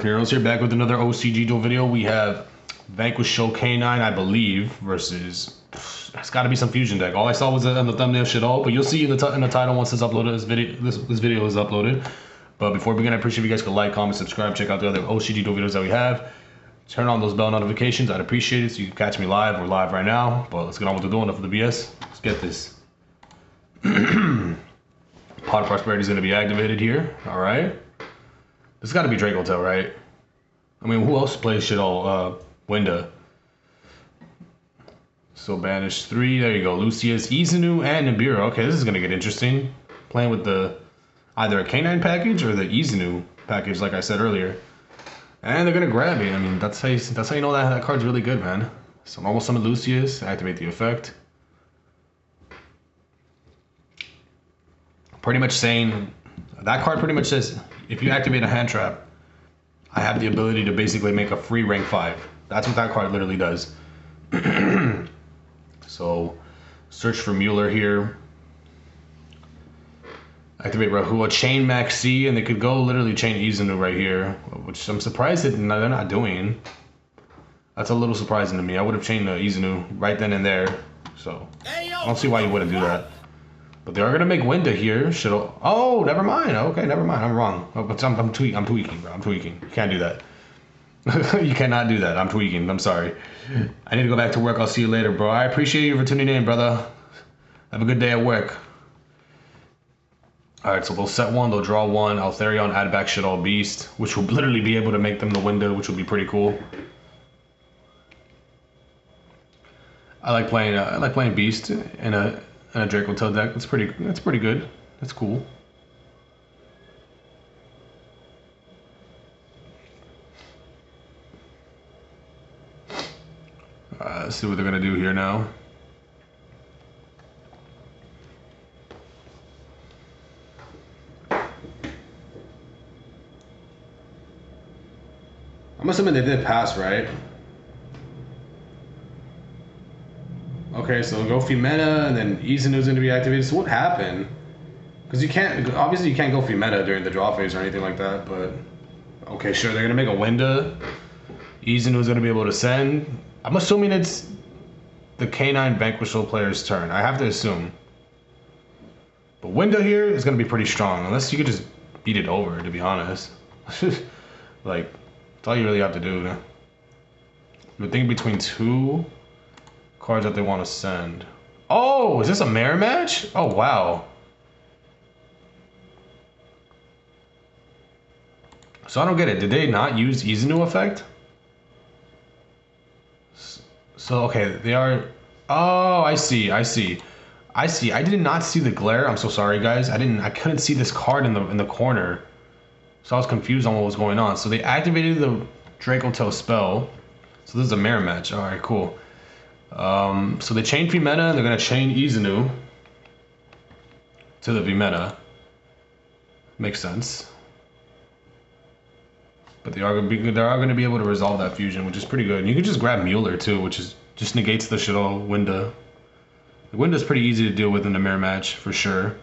Heroes here, back with another OCG duel video. We have Vanquish Show K9, I believe, versus it's got to be some fusion deck. All I saw was on the thumbnail shit all, but you'll see in the title once it's uploaded. This video is uploaded. But before we begin, I appreciate if you guys could like, comment, subscribe, check out the other OCG duel videos that we have. Turn on those bell notifications. I'd appreciate it so you can catch me live. We're live right now, but let's get on with the duel. Enough of the BS. Let's get this. Pot of Prosperity is going to be activated here. All right. This got to be DRACOTAIL, right? I mean, who else plays shit all? Winda. So banish 3. There you go. Lucius, Izanu, and Nibiru. Okay, this is going to get interesting. Playing with the either a K9 package or the Izanu package, like I said earlier. And they're going to grab it. I mean, that's how you know that card's really good, man. So almost summon Lucius. Activate the effect. Pretty much saying... That card pretty much says... If you activate a hand trap, I have the ability to basically make a free rank 5. That's what that card literally does. So, search for Mueller here. Activate Rahua, chain Maxi, and they could go literally chain Izanu right here, which I'm surprised that they're not doing. That's a little surprising to me. I would have chained the Izanu right then and there, so I don't see why you wouldn't do that. But they are gonna make Winda here. Oh, never mind. Okay, never mind. I'm wrong. Oh, but I'm tweaking, bro. I'm tweaking. You can't do that. You cannot do that. I'm tweaking. I'm sorry. I need to go back to work. I'll see you later, bro. I appreciate you for tuning in, brother. Have a good day at work. All right, so they'll set 1. They'll draw 1. Altharion, add back Shit All Beast, which will literally be able to make them the Winda, which will be pretty cool. I like playing Beast in a DRACOTAIL deck. It's pretty good. That's cool. Let's see what they're gonna do here now. I'm assuming they did pass, right? Okay, so go Femeta, and then Izanu's going to be activated. So what happened? Because you can't, obviously you can't go Femeta during the draw phase or anything like that, but... Okay, sure, they're going to make a Winda. Izanu's going to be able to send. I'm assuming it's the K9 Vanquish Show player's turn. I have to assume. But Winda here is going to be pretty strong, unless you could just beat it over, to be honest. Like, that's all you really have to do. But think between 2... cards that they want to send. Oh, is this a mirror match? Oh, wow. So I don't get it. Did they not use Izanu effect? So, okay, they are... Oh, I see. I did not see the glare. I'm so sorry, guys. I couldn't see this card in the corner. So I was confused on what was going on. So they activated the DRACOTAIL spell. So this is a mirror match. All right, cool. So they chain Femeta, and they're gonna chain Izanu to the Femeta. Makes sense. But they are gonna be able to resolve that fusion, which is pretty good. And you can just grab Mueller too, which is just negates the shit all Winda. The Winda's pretty easy to deal with in the mirror match for sure.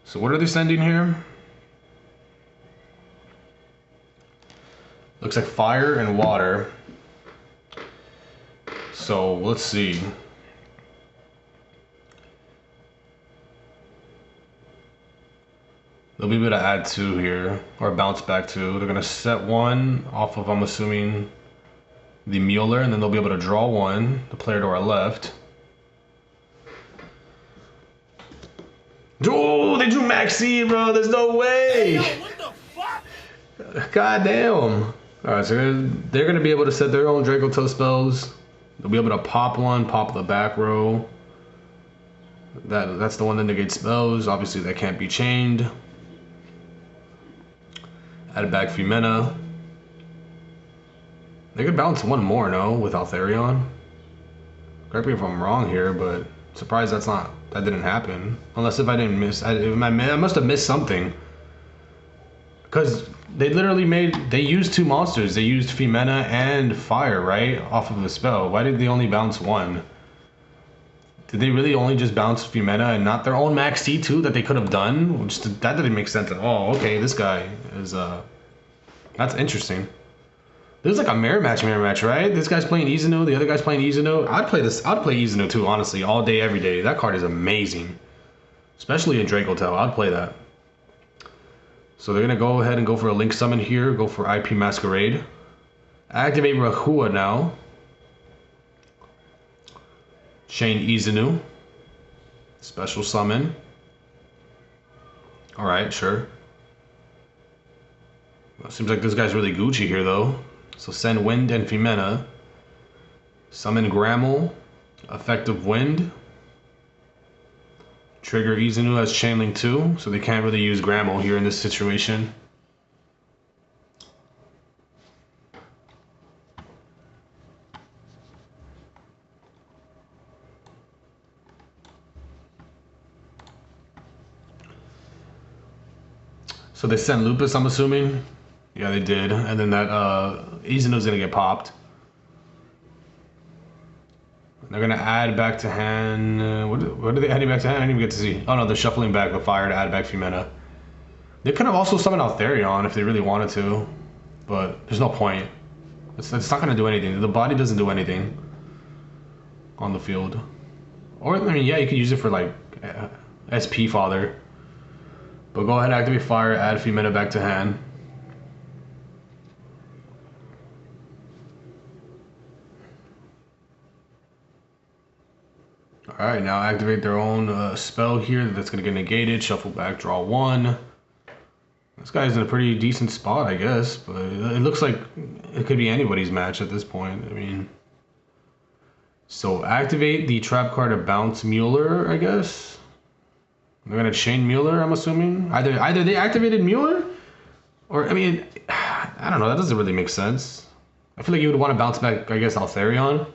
So what are they sending here? Looks like fire and water. So let's see. They'll be able to add 2 here, or bounce back 2. They're gonna set 1 off of, I'm assuming, the Mueller, and then they'll be able to draw 1, the player to our left. Oh, they drew Maxi, bro. There's no way. Hey, yo, what the fuck? God damn. All right, so they're gonna be able to set their own DRACOTAIL spells. They'll be able to pop 1, pop the back row. That's the one that negates spells. Obviously, that can't be chained. Add back Femeta. They could bounce 1 more, no, with Altharion. Correct me if I'm wrong here, but surprised that didn't happen. Unless if I didn't miss, I must have missed something. Because they literally they used 2 monsters. They used Femeta and Fire, right? Off of the spell. Why did they only bounce 1? Did they really only just bounce Fumena and not their own Max T too that they could have done? That didn't make sense at all. Okay, this guy is that's interesting. This is like a mirror match, right? This guy's playing Izano, the other guy's playing Izano. I'd play Izano too, honestly, all day, every day. That card is amazing. Especially in DRACOTAIL, I'd play that. So they're gonna go ahead and go for a Link Summon here, go for IP Masquerade. Activate Rahua now. Chain Izanu. Special summon. Alright, sure. Well, seems like this guy's really Gucci here though. So send Wind and Fumena. Summon Grammel. Effective Wind. Trigger Izanu as Chainlink 2, so they can't really use Grammel here in this situation. So they sent Lupus, I'm assuming. Yeah, they did. And then that Izanu's gonna get popped. They're gonna add back to hand. What are they adding back to hand? I didn't even get to see. Oh no, they're shuffling back the fire to add back Fumena. They could have also summoned Altharion if they really wanted to, but there's no point. It's not gonna do anything. The body doesn't do anything on the field. Or I mean, yeah, you could use it for like SP fodder. But go ahead and activate fire, add Fumena back to hand. Alright, now activate their own spell here that's going to get negated. Shuffle back, draw 1. This guy's in a pretty decent spot, I guess. But it looks like it could be anybody's match at this point. I mean... So activate the trap card to bounce Mueller, I guess. They're going to chain Mueller, I'm assuming. Either they activated Mueller, or, I mean... I don't know, that doesn't really make sense. I feel like you would want to bounce back, I guess, Altharion.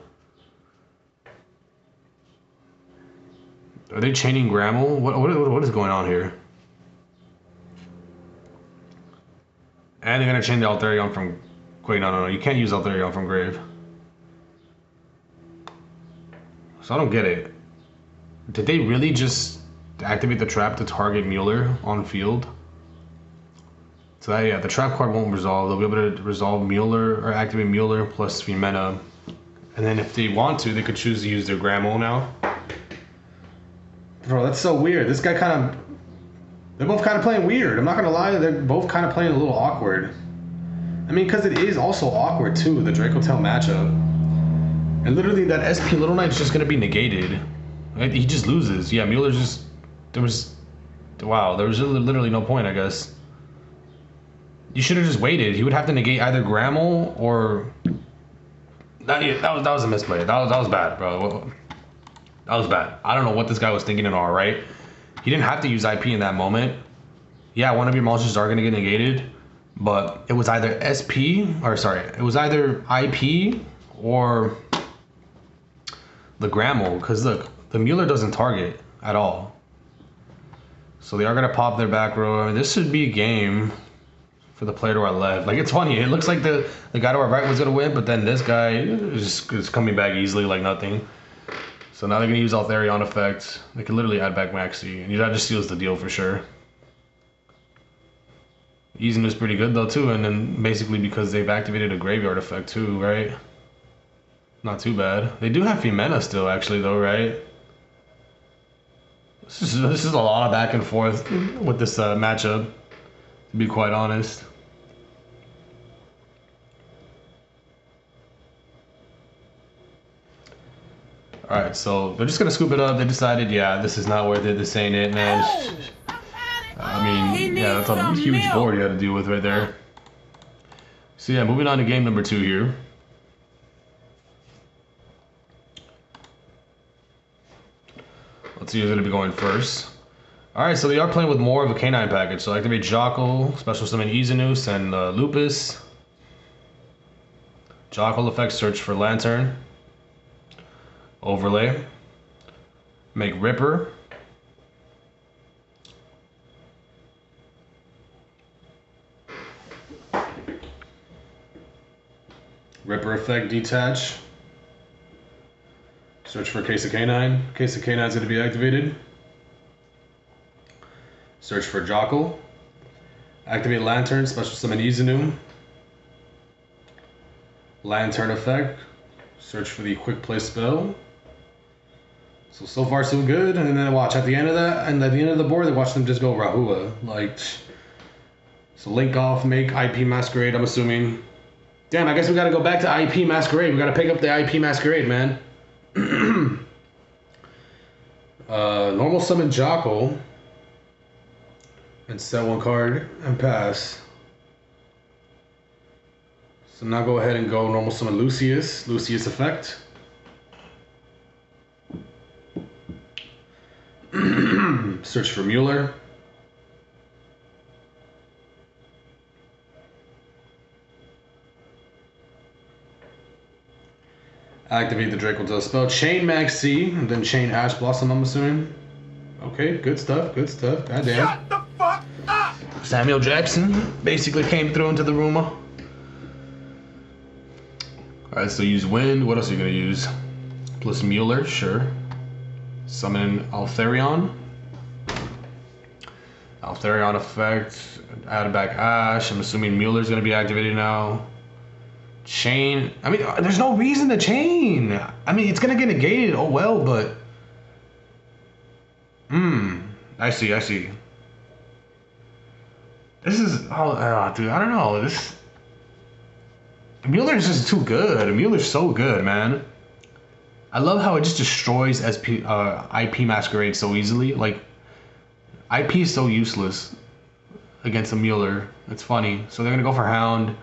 Are they chaining Grammel? What is going on here? And they're gonna chain the Altharion from... Wait, no, you can't use Altharion from Grave. So I don't get it. Did they really just activate the trap to target Mueller on field? So that, yeah, the trap card won't resolve. They'll be able to resolve Mueller or activate Mueller plus Fumena. And then if they want to, they could choose to use their Grammel now. Bro, that's so weird. This guy kind of... They're both kind of playing weird. I'm not going to lie. They're both kind of playing a little awkward. I mean, because it is also awkward, too, the DRACOTAIL matchup. And literally, that SP Little Knight's just going to be negated. He just loses. Yeah, Mueller's just... There was... Wow, there was literally no point, I guess. You should have just waited. He would have to negate either Grammel or... That was a misplay. That was bad, bro. That was bad. I don't know what this guy was thinking at all, right? He didn't have to use IP in that moment. Yeah, one of your monsters are going to get negated, but it was either it was either IP or the Grammel, because look, the Mueller doesn't target at all. So they are going to pop their back row. I mean, this should be a game for the player to our left. Like, it's funny. It looks like the guy to our right was going to win, but then this guy is coming back easily like nothing. So now they're going to use Altharion effect. They can literally add back Maxi, and that just seals the deal for sure. Izan is pretty good though too, and then basically because they've activated a graveyard effect too, right? Not too bad. They do have Fumena still actually though, right? This is a lot of back and forth with this matchup, to be quite honest. Alright, so they're just gonna scoop it up. They decided, yeah, this is not worth it. This ain't it, man. I mean, yeah, that's a huge board you had to deal with right there. So yeah, moving on to game number 2 here. Let's see who's gonna be going first. Alright, so they are playing with more of a canine package. So activate Jackal, special summon Izanus and Lupus. Jackal effect, search for Lantern. Overlay. Make Ripper. Ripper effect, detach. Search for Case of Canine. Case of Canine is going to be activated. Search for Jockle. Activate Lantern, special summon Izanu. Lantern effect. Search for the quick play spell. So far so good. And then watch at the end of that, and at the end of the board, they watch them just go Rahua. Like, so link off, make IP Masquerade, I'm assuming. Damn, I guess we gotta go back to IP Masquerade. We gotta pick up the IP Masquerade, man. Normal summon Jockle. And set one card and pass. So now go ahead and go normal summon Lucius. Lucius effect. Search for Mueller. Activate the DRACOTAIL spell. Chain Max C, and then Chain Ash Blossom, I'm assuming. Okay, good stuff, good stuff. Goddamn. Shut the fuck up! Samuel Jackson basically came through into the rumor. Alright, so use Wind. What else are you going to use? Plus Mueller, sure. Summon Altharion. Altharion effect. Add back Ash. I'm assuming Mueller's going to be activated now. Chain. I mean, there's no reason to chain. I mean, it's going to get negated. Oh well, but... I see. This is... Oh, dude, I don't know. This... Mueller's just too good. Mueller's so good, man. I love how it just destroys IP Masquerade so easily. Like, IP is so useless against a Mueller. It's funny. So they're gonna go for Hound.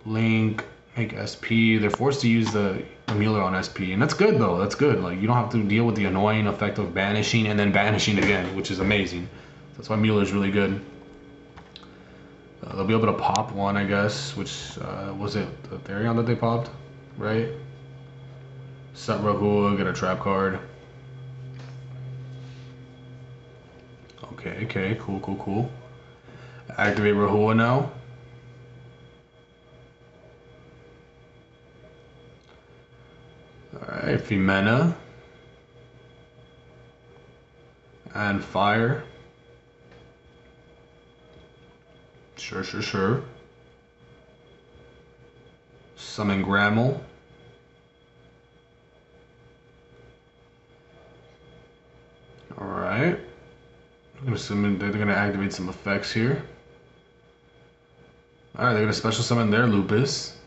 Link, make SP. They're forced to use the Mueller on SP, and that's good though. That's good. Like, you don't have to deal with the annoying effect of banishing and then banishing again, which is amazing. That's why Mueller's really good. They'll be able to pop one, I guess, which, was it the Therion that they popped, right? Set Rahua, get a trap card. Okay, cool. Activate Rahua now. Alright, Femena. And Fire. Sure. Summon Grammel. Alright. I'm assuming they're going to activate some effects here. Alright, they're going to special summon their Lupus.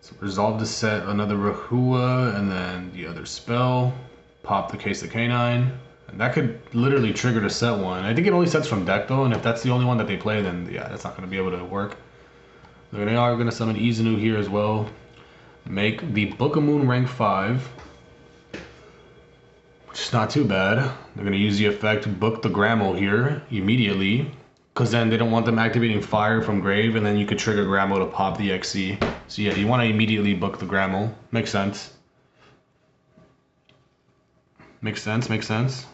So resolve to set another Rahua and then the other spell. Pop the Case of Canine. And that could literally trigger to set one. I think it only sets from deck though, and if that's the only one that they play, then yeah, that's not going to be able to work. They are going to summon Izanu here as well. Make the Book of Moon rank 5. Which is not too bad. They're going to use the effect Book the Grammel here immediately. Because then they don't want them activating Fire from Grave, and then you could trigger Grammel to pop the XC. So yeah, you want to immediately Book the Grammel. Makes sense. Makes sense.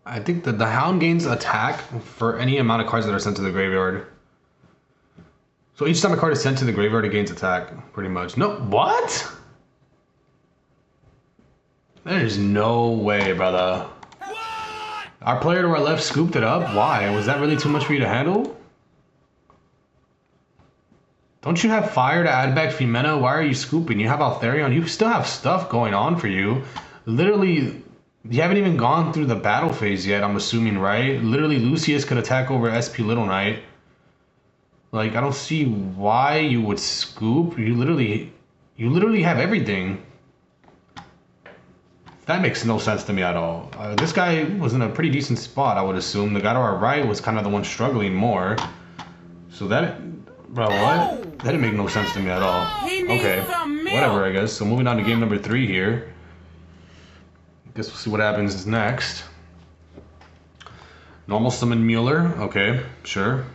I think that the Hound gains attack for any amount of cards that are sent to the graveyard. So each time a card is sent to the graveyard, it gains attack, pretty much. No, what? There's no way, brother. What? Our player to our left scooped it up? Why? Was that really too much for you to handle? Don't you have Fire to add back Femena? Why are you scooping? You have Altharion. You still have stuff going on for you. Literally... You haven't even gone through the battle phase yet, I'm assuming, right? Literally, Lucius could attack over SP Little Knight. Like, I don't see why you would scoop. You literally have everything. That makes no sense to me at all. This guy was in a pretty decent spot, I would assume. The guy to our right was kind of the one struggling more. So that... Bro, what? That didn't make no sense to me at all. Okay, whatever, I guess. So moving on to game number 3 here. Guess we'll see what happens next. Normal summon Mueller. Okay, sure.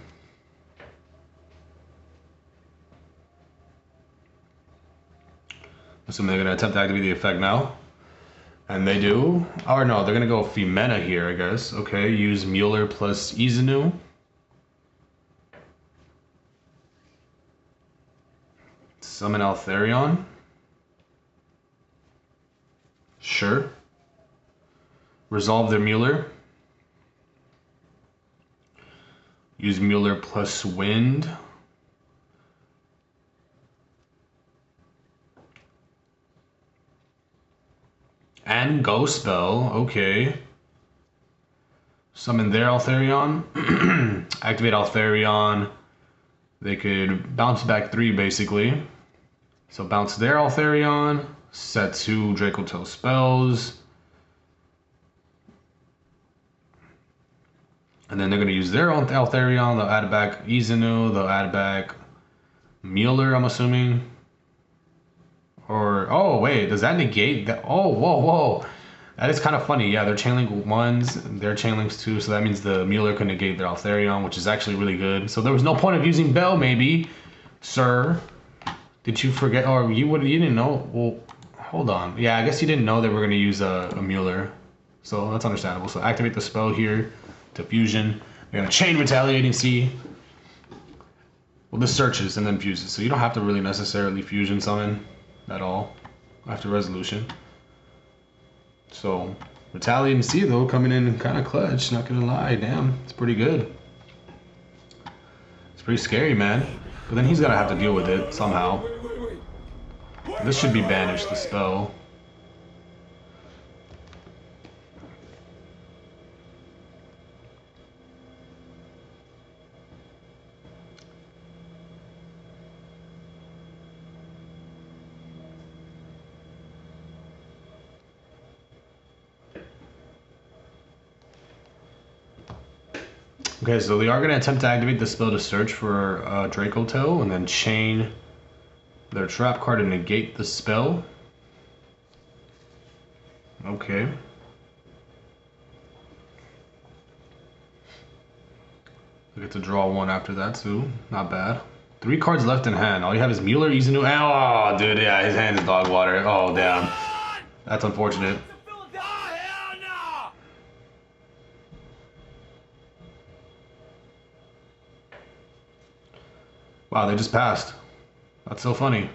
Assuming they're going to attempt to activate the effect now. And they do. Or no, they're going to go Femena here, I guess. Okay, use Mueller plus Izanu. Summon Altharion. Sure. Resolve their Mueller. Use Mueller plus Wind. And Ghost Spell, okay. Summon their Altharion. Activate Altharion. They could bounce back 3 basically. So bounce their Altharion. Set 2 DRACOTAIL spells. And then they're going to use their own Altharion. They'll add back Izanu. They'll add back Mueller, I'm assuming. Or, oh, wait, does that negate that? Oh, whoa. That is kind of funny. Yeah, they're Chainlink 1s. They're Chainlinks 2. So that means the Mueller can negate their Altharion, which is actually really good. So there was no point of using Bell, maybe. Sir. Did you forget? Or you didn't know? Well, hold on. Yeah, I guess you didn't know that we're going to use a Mueller. So that's understandable. So activate the spell here. To fusion. We're gonna chain retaliating C. Well, this searches and then fuses, so you don't have to really necessarily fusion summon at all after resolution. So retaliating C though coming in kind of clutch. Not gonna lie, damn, it's pretty good. It's pretty scary, man. But then he's gonna have to deal with it somehow. This should be banished. The spell. Okay, so they are going to attempt to activate the spell to search for DRACOTAIL and then chain their trap card and negate the spell. Okay. I get to draw 1 after that too. Not bad. 3 cards left in hand. All you have is Mueller, Izanu. Oh, dude, yeah, his hand is dog water. Oh, damn. That's unfortunate. Wow, they just passed. That's so funny.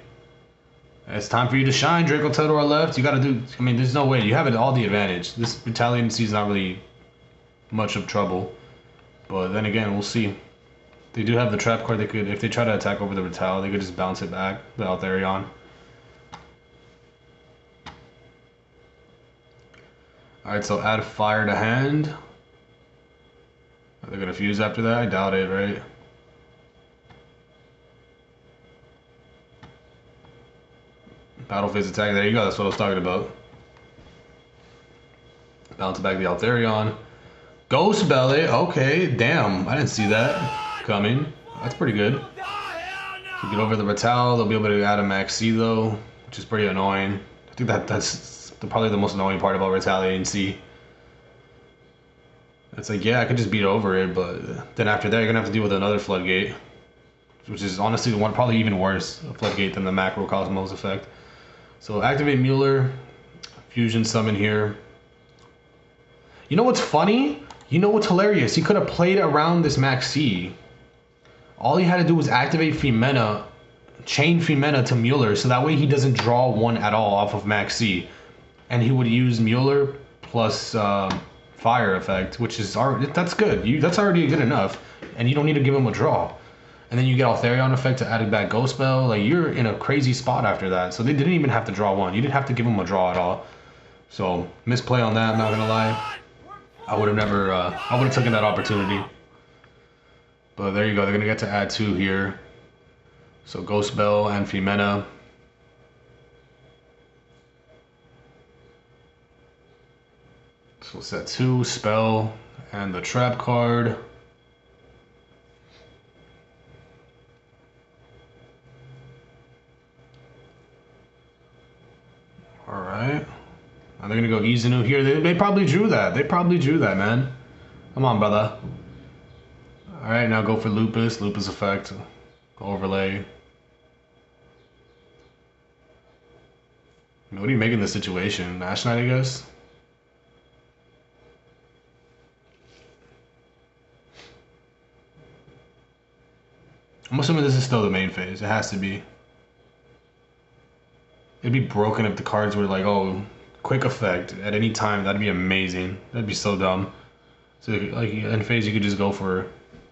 It's time for you to shine, DRACOTAIL to our left. You gotta do, I mean, there's no way. You have it all the advantage. This retaliancy is not really much of trouble. But then again, we'll see. They do have the trap card. They could, if they try to attack over the Retal, they could just bounce it back, the Altharion. Alright, so add fire to hand. Are they gonna fuse after that? I doubt it, right? Battle phase attack, there you go, that's what I was talking about. Bounce back the Altharion. Ghost Belly, okay, damn, I didn't see that coming. That's pretty good. To get over the Retal, they'll be able to add a Max C though, which is pretty annoying. I think that's probably the most annoying part about Retaliating C. It's like, yeah, I could just beat over it, but then after that, you're gonna have to deal with another Floodgate, which is honestly the one probably even worse Floodgate than the Macrocosmos effect. So activate Mueller, fusion summon here. You know what's funny? You know what's hilarious? He could have played around this Max C. All he had to do was activate Femena, chain Femena to Mueller, so that way he doesn't draw 1 at all off of Max C. And he would use Mueller plus fire effect, which is already, that's good. That's already good enough, and you don't need to give him a draw. And then you get Altharion effect to add back Ghost Spell. Like, you're in a crazy spot after that. So they didn't even have to draw 1. You didn't have to give him a draw at all. So misplay on that, I'm not gonna lie. I would have never, I would have taken that opportunity. But there you go, they're gonna get to add 2 here. So Ghost Spell and Femena. So set 2, spell, and the trap card. Alright. And they're gonna go Izanu here. They probably drew that. They probably drew that, man. Come on, brother. Alright, now go for Lupus. Lupus effect. Overlay. What do you make in this situation? Ash Knight, I guess? I'm assuming this is still the main phase. It has to be. It'd be broken if the cards were like, oh, quick effect at any time. That'd be amazing. That'd be so dumb. So like in phase, you could just go for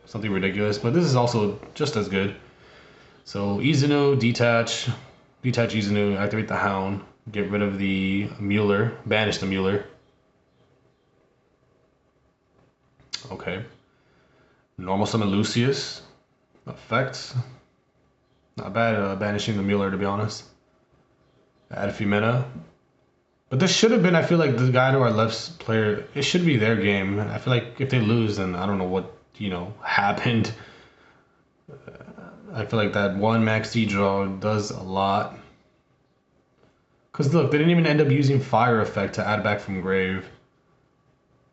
something ridiculous. But this is also just as good. So Izunu, detach Izunu, activate the Hound, get rid of the Mueller, banish the Mueller. Okay. Normal summon Lucius. Effects. Not bad banishing the Mueller, to be honest. Add Femina. But this should have been, I feel like, the guy to our left player, it should be their game. I feel like if they lose, then I don't know what, happened. I feel like that one max D draw does a lot. Because look, they didn't even end up using Fire Effect to add back from Grave.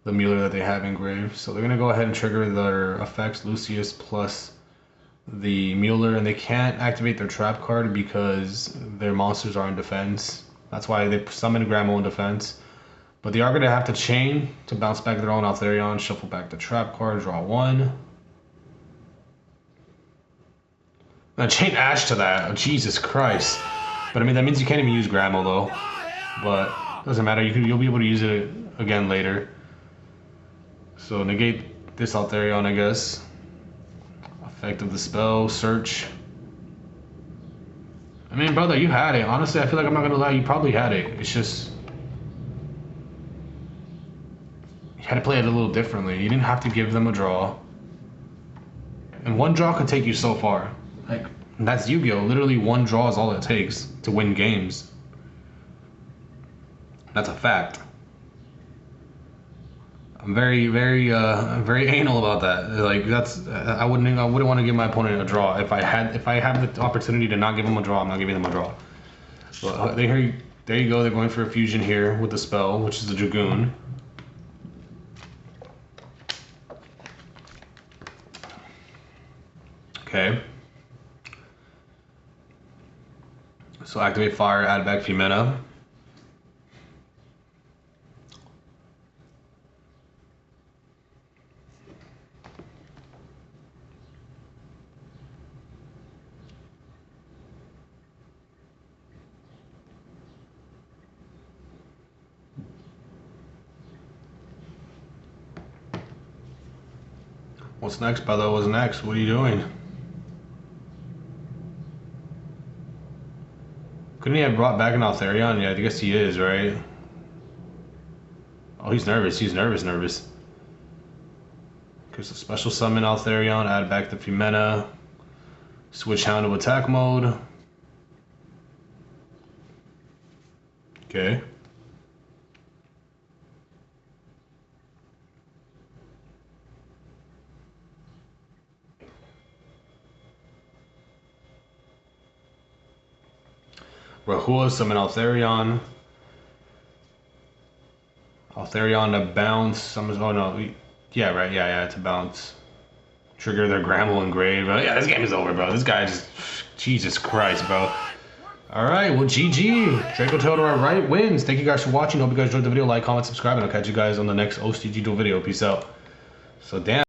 The Mueller that they have in Grave. So they're going to go ahead and trigger their effects, Lucius plus the Mueller. And they can't activate their trap card because their monsters are in defense. That's why they summon Gramo in defense. But they are going to have to chain to bounce back their own Altharion, shuffle back the trap card, draw one. Now chain Ash to that. Oh, Jesus Christ. But I mean, that means you can't even use Gramo though. But doesn't matter. You'll be able to use it again later. So negate this Altharion, I guess. Effect of the spell, search. I mean, brother, you had it. Honestly, I feel like I'm not gonna lie, you probably had it. It's just you had to play it a little differently. You didn't have to give them a draw. And one draw could take you so far. Like, that's Yu-Gi-Oh! Literally one draw is all it takes to win games. That's a fact. I'm very anal about that. Like I wouldn't want to give my opponent a draw. If I have the opportunity to not give them a draw, I'm not giving them a draw. But there you go. They're going for a fusion here with the spell, which is the Dragoon. Okay. So activate fire, add back Femina. What's next, brother? What's next? What are you doing? Couldn't he have brought back an Altharion? Yeah, I guess he is, right? Oh, he's nervous. He's nervous. Okay, so special summon Altharion, add back the Femina. Switch Hound to attack mode. Okay. Rahua, summon Altharion. Altharion to bounce. Oh no, yeah, right, yeah, to bounce. Trigger their Gramo and Grave. Yeah, this game is over, bro. This guy just, Jesus Christ, bro. Alright, well, GG. DRACOTAIL to our right wins. Thank you guys for watching. Hope you guys enjoyed the video. Like, comment, subscribe, and I'll catch you guys on the next OCG video. Peace out. So, damn.